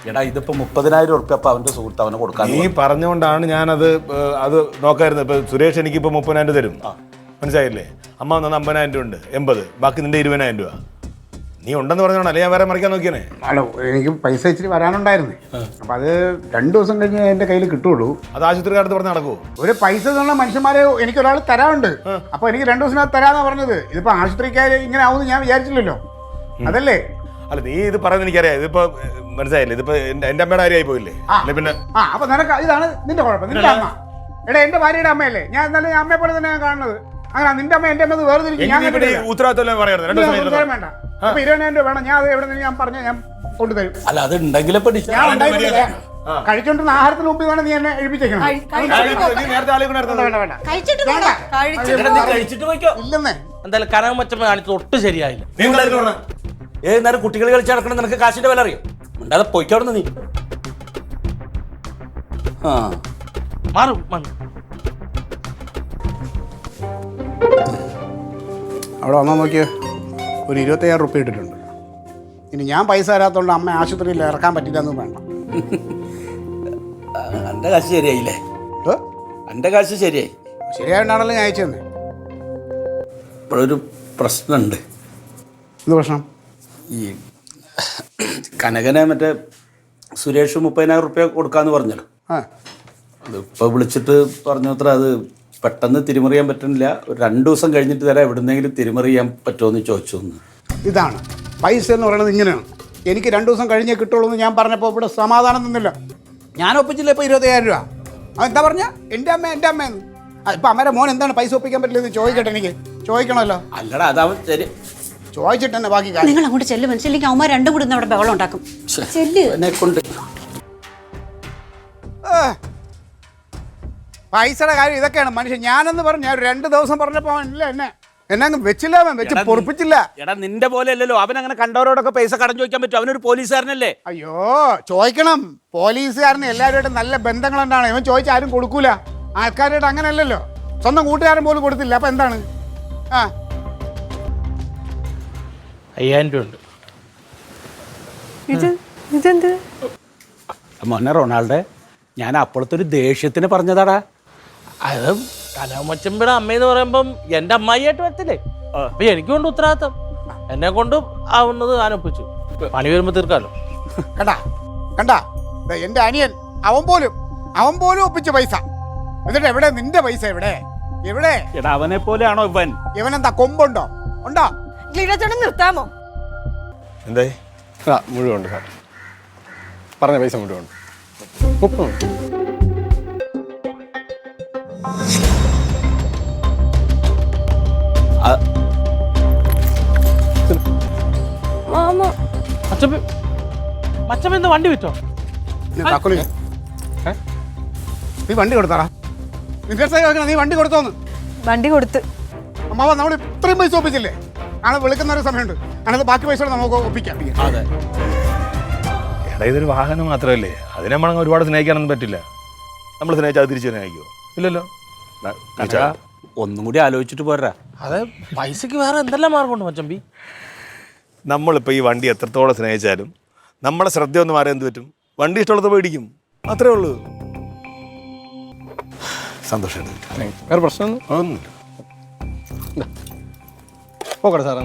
എടാ ഇതിപ്പോ 30,000 ഉറുപ്പ്യ അപ്പൊ അവന്റെ സുഹൃത്ത് അവന് കൊടുക്കാൻ. നീ പറഞ്ഞുകൊണ്ടാണ് ഞാനത് അത് നോക്കായിരുന്നത്. ഇപ്പൊ സുരേഷ് എനിക്കിപ്പോ 30,000 തരും, മനസ്സിലായില്ലേ? അമ്മ തന്ന 50,000 ഉണ്ട്, 80, ബാക്കി നിന്റെ 20,000 രൂപ. നീ ഉണ്ടെന്ന് പറഞ്ഞോണ്ട് അല്ലെ ഞാൻ വേറെ മറിക്കാൻ നോക്കിയാനേ. ഹലോ, എനിക്ക് പൈസ ഇച്ചിരി വരാനുണ്ടായിരുന്നു. അപ്പം അത് 2 ദിവസം കഴിഞ്ഞ് എൻ്റെ കയ്യിൽ കിട്ടുള്ളൂ. അത് ആശുപത്രിക്കാരത്ത് പറഞ്ഞ് നടക്കുമോ? ഒരു പൈസ തന്ന മനുഷ്യന്മാരെ എനിക്കൊരാൾ തരാനുണ്ട്. അപ്പോൾ എനിക്ക് 2 ദിവസത്തിനകത്ത് തരാമെന്നാണ് പറഞ്ഞത്. ഇതിപ്പോൾ ആശുപത്രിക്കാർ ഇങ്ങനെ ആവുമെന്ന് ഞാൻ വിചാരിച്ചില്ലല്ലോ. അതല്ലേ? അല്ല, നീ ഇത് പറയുന്നത് എനിക്കറിയാം. ഇതിപ്പോ മനസ്സിലായില്ലേ? ഇതിപ്പോ എന്റെ അമ്മയുടെ കാര്യമായി പോയില്ലേ? പിന്നെ അപ്പോൾ നിനക്ക് ഇതാണ് നിന്റെ കുഴപ്പം. നിന്റെ അമ്മ എടാ എൻ്റെ ഭാര്യയുടെ അമ്മയല്ലേ? ഞാൻ എന്നാലും അമ്മയെ പോലെ തന്നെ ഞാൻ കാണുന്നത്. അങ്ങനെ നിന്റെ അമ്മ എൻ്റെ അമ്മ വേർതിരിക്കും. ഞാൻ ഉത്തരവാദിത്തം പറയാറ് വേണ്ട. അപ്പൊ 20,000 രൂപ വേണം. ഞാൻ അത് എവിടെ നിന്ന് ഞാൻ പറഞ്ഞ ഞാൻ കൊണ്ടുതരും. അല്ല അത് ഉണ്ടെങ്കിലേ കഴിച്ചോണ്ടിരുന്ന ആഹാരത്തിന് മുമ്പ് വേണം നീ എന്നെ എഴുപ്പിച്ചേക്കണം. കഴിച്ചിട്ട് പോയിക്കോ. ഇല്ലെന്നേ. എന്തായാലും കനകം മച്ചമ്മ കാണിച്ചത് ഒട്ടും ശരിയായില്ല. ഏത് നേരം കുട്ടികൾ കളിച്ച് നടക്കണം, നിനക്ക് കാശിന്റെ വില അറിയോ? ഉണ്ടാതെ പോയിക്കോടുന്ന നീ. മാറും അവിടെ വന്നാൽ നോക്കിയോ, ഒരു 25,000 റുപ്യ ഇട്ടിട്ടുണ്ട്. ഇനി ഞാൻ പൈസ തരാത്തതുകൊണ്ട് അമ്മ ആശുപത്രിയിൽ ഇറക്കാൻ പറ്റില്ല എന്നും വേണ്ട. എന്റെ കാശ് ശരിയായില്ലേ? എന്റെ കാശ് ശരിയായി. ശരിയായിട്ടാണല്ലോ ഞാൻ അയച്ചു തന്നെ. ഇപ്പോഴൊരു പ്രശ്നമുണ്ട്. എന്ത് പ്രശ്നം? ഈ കനകനെ മറ്റേ സുരേഷ് 30,000 റുപ്യ കൊടുക്കാന്ന് പറഞ്ഞല്ലോ. അതിപ്പോൾ വിളിച്ചിട്ട് പറഞ്ഞത്ര അത് പെട്ടെന്ന് തിരിമറിയാൻ പറ്റുന്നില്ല, ഒരു 2 ദിവസം കഴിഞ്ഞിട്ട് തരാം, എവിടുന്നെങ്കിലും തിരിമറിയാൻ പറ്റുമോ എന്ന് ചോദിച്ചു. ഇതാണ് പൈസ എന്ന് പറയുന്നത്. ഇങ്ങനെയാണ്. എനിക്ക് 2 ദിവസം കഴിഞ്ഞേ കിട്ടുള്ളൂ എന്ന് ഞാൻ പറഞ്ഞപ്പോൾ ഇവിടെ സമാധാനം നിന്നില്ല. ഞാൻ ഒപ്പിച്ചില്ല ഇപ്പോൾ 20,000 രൂപ. അതെന്താ പറഞ്ഞ? എൻ്റെ അമ്മയെന്ന്. ഇപ്പം അമ്മയുടെ മോൻ എന്താണ് പൈസ ഒപ്പിക്കാൻ പറ്റില്ലെന്ന് ചോദിക്കട്ടെ. എനിക്ക് ചോദിക്കണമല്ലോ. അല്ലടാ അതാവും ശരി, ചോദിച്ചിട്ട് തന്നെ ബാക്കി കാര്യം. നിങ്ങൾ അങ്ങോട്ട് ചെല്ല്. മനസ്സിലേക്ക് അവന്മാർ രണ്ടും കൂടി അവിടെ ബഹളം ഉണ്ടാക്കും. ചെല്ല്. എന്നെ കൊണ്ട് പൈസയുടെ കാര്യം ഇതൊക്കെയാണ് മനുഷ്യൻ. ഞാനെന്ന് പറഞ്ഞു ഞാൻ 2 ദിവസം പറഞ്ഞപ്പോൾ ഇല്ല എന്നെ അങ്ങ് വെച്ചില്ല, വെച്ച് പൊറപ്പിച്ചില്ല. എടാ നിന്റെ പോലെ അല്ലല്ലോ അവൻ. അങ്ങനെ കണ്ടവരോടൊക്കെ പൈസ കടം ചോദിക്കാൻ പറ്റും? അവനൊരു പോലീസുകാരനല്ലേ? അയ്യോ, ചോദിക്കണം. പോലീസുകാരന് എല്ലാവരുമായിട്ട് നല്ല ബന്ധങ്ങളുണ്ടാണ്. ഇവൻ ചോദിച്ചാൽ ആരും കൊടുക്കൂല. ആൾക്കാരായിട്ട് അങ്ങനെയല്ലല്ലോ. സ്വന്തം കൂട്ടുകാരൻ പോലും കൊടുത്തില്ല. അപ്പൊ എന്താണ്? 5,000 രൂപ ഉണ്ട്. ഇതെന്ത് മോനെ റൊണാൾഡോ, ഞാൻ അപ്പോഴത്തെ ഒരു ദേഷ്യത്തിന് പറഞ്ഞതാടാ. അത് കലാമച്ചമ്പിയുടെ അമ്മയെന്ന് പറയുമ്പം എൻ്റെ അമ്മായിയായിട്ട് വരത്തില്ലേ? അപ്പൊ എനിക്കുണ്ട് ഉത്തരവാദിത്തം. എന്നെ കൊണ്ട് ആവുന്നത് ഞാൻ ഒപ്പിച്ചു. പണി വരുമ്പോ തീർക്കാലോ. കണ്ടാ എന്റെ അനിയൻ അവൻ പോലും ഒപ്പിച്ച പൈസ. എന്നിട്ട് എവിടെ നിന്റെ പൈസ? എവിടെ? എടാ അവനെ പോലെയാണോ ഇവൻ? ഇവനെന്താ കൊമ്പുണ്ടോ? ഉണ്ടോ? നിർത്താമോ? എന്തായി? മുഴുവൻ ഉണ്ട് സാർ. പറഞ്ഞ പൈസ മുഴുവൻ ഉണ്ട്. 30. മച്ചമ്മ എന്താ വണ്ടി വിറ്റോ? നീ വണ്ടി കൊടുത്താടാ. നീ വണ്ടി കൊടുത്തോന്ന്? വണ്ടി കൊടുത്ത്. അമ്മാവ നമ്മൾ ഇത്രയും പൈസ ഒപ്പിച്ചില്ലേ? നാളെ വിളിക്കുന്ന ഒരു സമയമുണ്ട്. അതിനകത്ത് ബാക്കി പൈസ നമുക്ക് ഒപ്പിക്കാം. അതെ. എടാ ഇതൊരു വാഹനം മാത്രമല്ലേ, അതിനെ നമ്മൾ ഒരുപാട് സ്നേഹിക്കാനൊന്നും പറ്റില്ല. നമ്മൾ സ്നേഹിച്ചാൽ തിരിച്ചു സ്നേഹിക്കുമോ? ഇല്ലല്ലോ. ഒന്നും കൂടി ആലോചിച്ചിട്ട് പോരാ. അതെ, പൈസക്ക് വേറെ എന്തെല്ലാം മാർഗമുണ്ട് മച്ചമ്പി? നമ്മളിപ്പോൾ ഈ വണ്ടി എത്രത്തോളം സ്നേഹിച്ചാലും നമ്മളെ ശ്രദ്ധ ഒന്ന് മാറി എന്ത് പറ്റും? വണ്ടി ഇഷ്ടമുള്ളത് മേടിക്കും, അത്രേ ഉള്ളൂ. സന്തോഷമായിട്ട്. വേറെ പ്രശ്നമൊന്നും ഒന്നുമില്ല. പോകട്ടെ സാറേ.